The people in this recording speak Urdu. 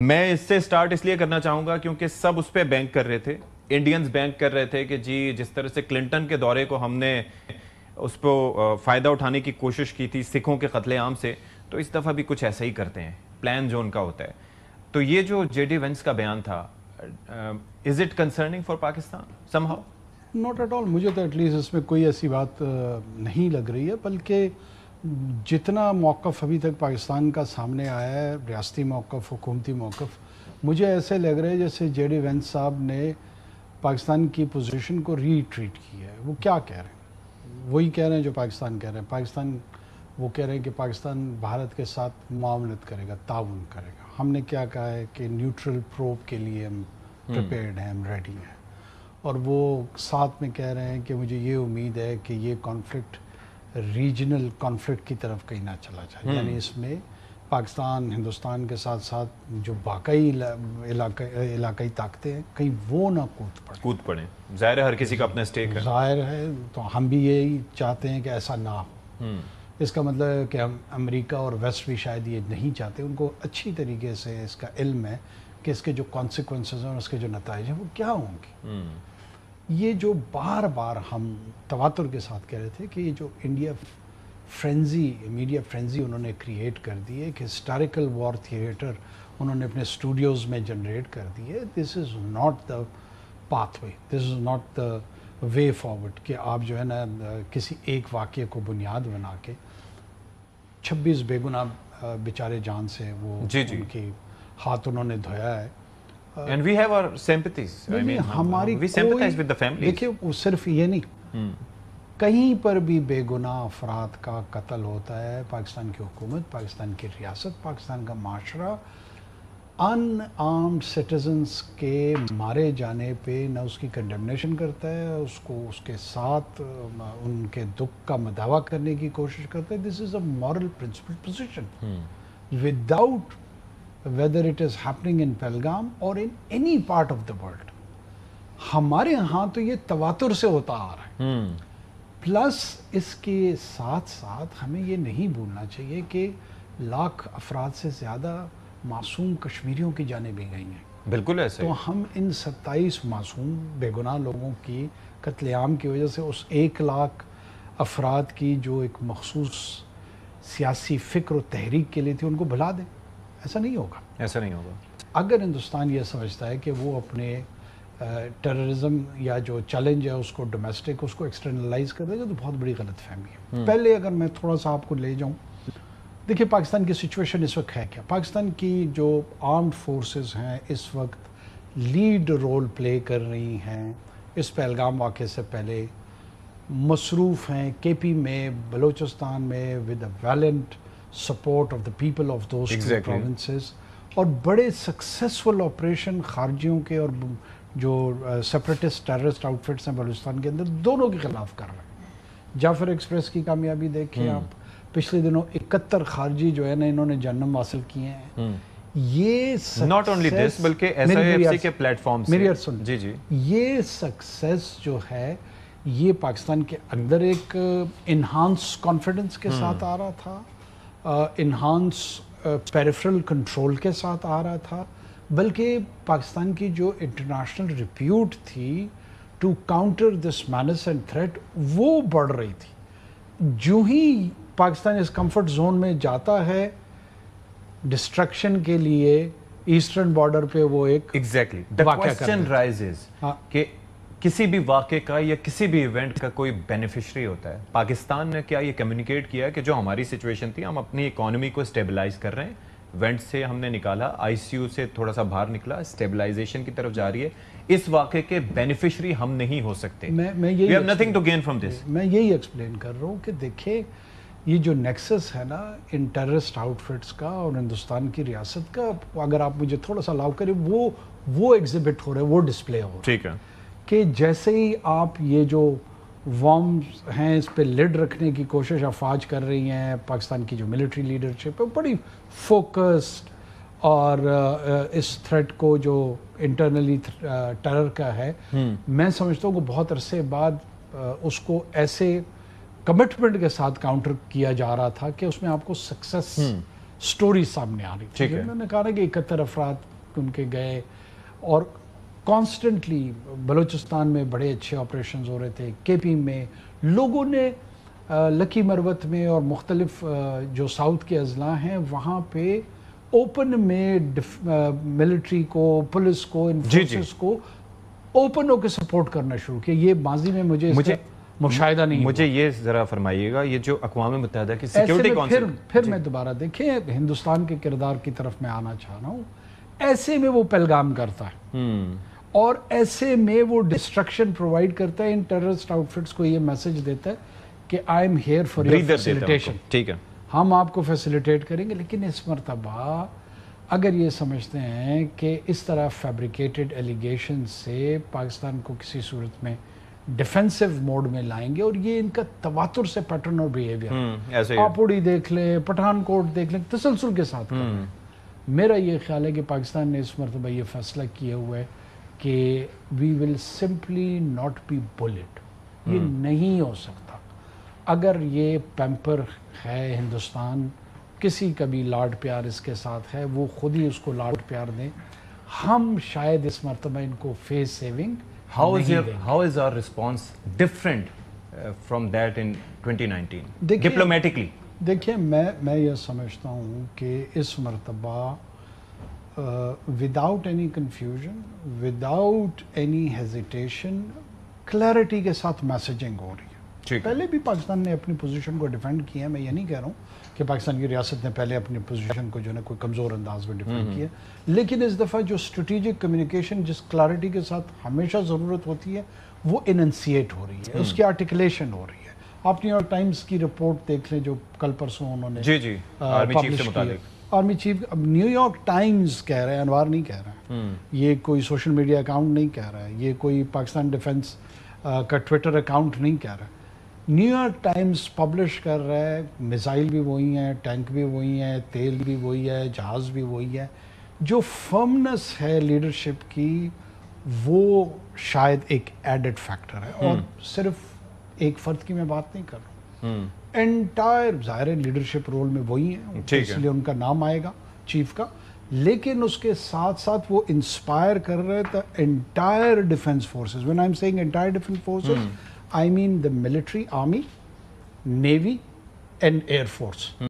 میں اس سے سٹارٹ اس لیے کرنا چاہوں گا کیونکہ سب اس پہ بینک کر رہے تھے، انڈینز بینک کر رہے تھے کہ جی جس طرح سے کلنٹن کے دورے کو ہم نے اس پہ فائدہ اٹھانے کی کوشش کی تھی سکھوں کے قتل عام سے، تو اس دفعہ بھی کچھ ایسا ہی کرتے ہیں، پلان جو ان کا ہوتا ہے. تو یہ جو جے ڈی وینس کا بیان تھا، is it concerning for Pakistan somehow? Not at all. مجھے تو ایٹ لیسٹ اس میں کوئی ایسی بات نہیں لگ رہی ہے، بلکہ جتنا موقف ابھی تک پاکستان کا سامنے آیا ہے، ریاستی موقف، حکومتی موقف، مجھے ایسے لگ رہا ہے جیسے جے ڈی وینس صاحب نے پاکستان کی پوزیشن کو ری ٹریٹ کیا ہے. وہ کیا کہہ رہے ہیں؟ وہی کہہ رہے ہیں جو پاکستان کہہ رہے ہیں. وہ کہہ رہے ہیں کہ پاکستان بھارت کے ساتھ معاونت کرے گا، تعاون کرے گا. ہم نے کیا کہا ہے کہ نیوٹرل پروب کے لیے ہم پریپیئرڈ ہیں، ہم ریڈی ہیں. اور وہ ساتھ میں کہہ رہے ہیں کہ مجھے یہ امید ہے کہ یہ کانفلکٹ ریجنل کانفلکٹ کی طرف کہیں نہ چلا جائے. یعنی اس میں پاکستان ہندوستان کے ساتھ ساتھ جو باقی علاقائی طاقتیں ہیں کہیں وہ نہ کود پڑیں. ظاہر ہے ہر کسی کا اپنا اسٹیک ہے. ظاہر ہے، تو ہم بھی یہی چاہتے ہیں کہ ایسا نہ ہو. اس کا مطلب ہے کہ ہم امریکہ اور ویسٹ بھی شاید یہ نہیں چاہتے. ان کو اچھی طریقے سے اس کا علم ہے کہ اس کے جو کانسیکوینسز ہیں اور اس کے جو نتائج ہیں وہ کیا ہوں گے. یہ جو بار بار ہم تواتر کے ساتھ کہہ رہے تھے کہ یہ جو انڈیا فرینزی، میڈیا فرینزی انہوں نے کریٹ کر دی ہے، کہ ہسٹوریکل وار تھیٹر انہوں نے اپنے اسٹوڈیوز میں جنریٹ کر دی ہے. This is not the path way, this is not the way forward کہ آپ جو ہے نا کسی ایک واقعے کو بنیاد بنا کے 26 بے گناہ بیچارے جان سے وہ ان کے ہاتھ انہوں نے دھویا ہے. And we have our sympathies. I mean, ہماری we sympathize with the families. دیکھیں صرف یہ نہیں، کہیں پر بھی بے گناہ افراد کا قتل ہوتا ہے، پاکستان کی حکومت، پاکستان کی ریاست، پاکستان کا معاشرہ ان آرمڈ سٹیزنس کے مارے جانے پہ نہ اس کی کنڈمنیشن کرتا ہے، اس کو اس کے ساتھ ان کے دکھ کا مداوع کرنے کی کوشش کرتا ہے. This is a moral principle position without whether it is happening in Pahalgam or in any part of the world. ہمارے ہاں تو یہ تواتر سے ہوتا آ رہا ہے. پلس اس کے ساتھ ساتھ ہمیں یہ نہیں بھولنا چاہیے کہ لاکھ افراد سے زیادہ معصوم کشمیریوں کی جانیں بھی گئی ہیں. بالکل ایسے. تو ہم ان 27 معصوم بے گناہ لوگوں کی قتل عام کی وجہ سے اس 1 لاکھ افراد کی جو ایک مخصوص سیاسی فکر و تحریک کے لیے تھی ان کو بھلا دیں. ایسا نہیں ہوگا. ایسا نہیں ہوگا. اگر ہندوستان یہ سمجھتا ہے کہ وہ اپنے ٹیررزم یا جو چیلنج ہے اس کو ڈومیسٹک اس کو ایکسٹرنلائز کر دے گا تو بہت بڑی غلط فہمی ہے. پہلے اگر میں تھوڑا سا آپ کو لے جاؤں، دیکھیں پاکستان کی سچویشن اس وقت ہے کیا. پاکستان کی جو آرمڈ فورسز ہیں اس وقت لیڈ رول پلے کر رہی ہیں. اس پہلگام واقعے سے پہلے مصروف ہیں کے پی میں، بلوچستان میں with a valiant support of the people of those two provinces, اور بڑے سکسیسفل آپریشن خارجیوں کے اور جو سیپریٹسٹ ٹیررسٹ آؤٹ فٹس ہیں بلوچستان کے اندر دونوں کے خلاف کر رہے ہیں. جعفر ایکسپریس کی کامیابی دیکھیں آپ، پچھلے دنوں 71 خارجی جو ہے نا انہوں نے جنم حاصل کیے ہیں. یہ ناٹ اونلی دس بلکہ ایس آئی ایف سی کے پلیٹ فارم سے میری سن جی یہ سکسیس جو ہے یہ پاکستان کے اندر ایک انہانس کانفیڈنس کے ساتھ آ رہا تھا، انہانس پیریفرل کنٹرول کے ساتھ آ رہا تھا، بلکہ پاکستان کی جو انٹرنیشنل ریپیوٹ تھی to counter this menace and threat وہ بڑھ رہی تھی. جو ہی پاکستان اس کمفرٹ زون میں جاتا ہے ڈسٹرکشن کے لیے ایسٹرن بارڈر پہ وہ ایک ایگزیکٹلی the question rises کہ کسی بھی واقعے کا یا کسی بھی ایونٹ کا کوئی بینیفیشری ہوتا ہے. پاکستان نے کیا یہ کمیونیکیٹ کیا ہے کہ جو ہماری سچویشن تھی ہم اپنی اکانومی کو اسٹیبلائز کر رہے ہیں، ایونٹ سے ہم نے نکالا، آئی سی یو سے تھوڑا سا باہر نکلا، اسٹیبلائزیشن کی طرف جا رہی ہے. اس واقعے کے بینیفیشری ہم نہیں ہو سکتے. We have nothing to gain from this. میں یہی ایکسپلین کر رہا ہوں کہ دیکھیں یہ جو نیکسس ہے نا ان ٹیررسٹ آؤٹ فٹس کا اور ہندوستان کی ریاست کا، اگر آپ مجھے تھوڑا سا الاؤ کریں وہ ایگزیبٹ ہو رہا ہے، وہ ڈسپلے ہو رہا ہے. ٹھیک ہے کہ جیسے ہی آپ یہ جو وارمز ہیں اس پہ لڈ رکھنے کی کوشش افواج کر رہی ہیں، پاکستان کی جو ملٹری لیڈرشپ ہے بڑی فوکسڈ اور اس تھریٹ کو جو انٹرنلی ٹیرر کا ہے، میں سمجھتا ہوں کہ بہت عرصے بعد اس کو ایسے کمٹمنٹ کے ساتھ کاؤنٹر کیا جا رہا تھا کہ اس میں آپ کو سکسیس سٹوری سامنے آ رہی تھی. میں نے کہا کہ 71 افراد ان کے گئے اور کانسٹنٹلی بلوچستان میں بڑے اچھے آپریشنز ہو رہے تھے. کے پی میں لوگوں نے لکی مروت میں اور مختلف جو ساؤتھ کے اضلاع ہیں وہاں پہ اوپن میں ملٹری کو, پولیس کو, انفورسز کو اوپن ہو کے سپورٹ کرنا شروع کیا. یہ ماضی میں مجھے مشاہدہ نہیں. مجھے یہ ذرا فرمائیے گا, یہ جو اقوام متحدہ کی سیکیورٹی کونسل, پھر میں دوبارہ دیکھیں ہندوستان کے کردار کی طرف میں آنا چاہ رہا ہوں. ایسے میں وہ پہلگام کرتا ہے اور ایسے میں وہ ڈسٹرکشن پرووائڈ کرتا ہے, ان ٹیررسٹ آؤٹ فٹس کو یہ میسج دیتا ہے کہ I am here for your facilitation. ٹھیک ہے, ہم آپ کو فیسیلیٹیٹ کریں گے. لیکن اس مرتبہ اگر یہ سمجھتے ہیں کہ اس طرح فیبریکیٹڈ ایلیگیشن سے پاکستان کو کسی صورت میں ڈیفینسو موڈ میں لائیں گے, اور یہ ان کا تواتر سے پیٹرن اور بیہیویئر, آپ اڑی دیکھ لیں, پٹھان کوٹ دیکھ لیں, تسلسل کے ساتھ کر رہے ہیں. میرا یہ خیال ہے کہ پاکستان نے اس مرتبہ یہ فیصلہ کیا ہوا ہے کہ we will simply not be build. یہ نہیں ہو سکتا. اگر یہ پیمپر ہے ہندوستان, کسی کا بھی لاڈ پیار اس کے ساتھ ہے, وہ خود ہی اس کو لاڈ پیار دیں. ہم شاید اس مرتبہ ان کو face saving. How is our response different from that in 2019 diplomatically? دیکھیں میں یہ سمجھتا ہوں کہ اس مرتبہ without any confusion, without any hesitation, clarity کے ساتھ میسیجنگ ہو رہی ہے. پہلے بھی پاکستان نے اپنی پوزیشن کو ڈیفینڈ کیا ہے. میں یہ نہیں کہہ رہا ہوں کہ پاکستان کی ریاست نے پہلے اپنی پوزیشن کو جو ہے کوئی کمزور انداز میں ڈیفینڈ کیا, لیکن اس دفعہ جو اسٹریٹجک کمیونیکیشن جس کلیئرٹی کے ساتھ ہمیشہ ضرورت ہوتی ہے وہ اننسیٹ ہو رہی ہے, اس کی آرٹیکولیشن ہو رہی ہے. آپ نیو یارک ٹائمز کی رپورٹ دیکھ لیں جو کل پرسوں انہوں نے پبلش کی. آرمی چیف, اب نیو یارک ٹائمز کہہ رہے ہیں, انوار نہیں کہہ رہے ہیں, یہ کوئی سوشل میڈیا اکاؤنٹ نہیں کہہ رہا ہے, یہ کوئی پاکستان ڈیفنس کا ٹویٹر اکاؤنٹ نہیں کہہ رہا ہے. نیو یارک ٹائمز پبلش کر رہا ہے, میزائل بھی وہی ہیں, ٹینک بھی وہی ہیں, تیل بھی وہی ہے, جہاز بھی وہی ہے. جو فرمنس ہے لیڈرشپ کی وہ شاید ایک ایڈڈ فیکٹر ہے, اور صرف ایک فرد کی میں بات نہیں کر رہا ہوں. انٹائر ظاہر لیڈرشپ رول میں وہی ہیں, اس لیے ان کا نام آئے گا چیف کا, لیکن اس کے ساتھ ساتھ وہ انسپائر کر رہے تھے entire defence forces. When I am seeing entire defence forces, I mean the military, army, navy and air force.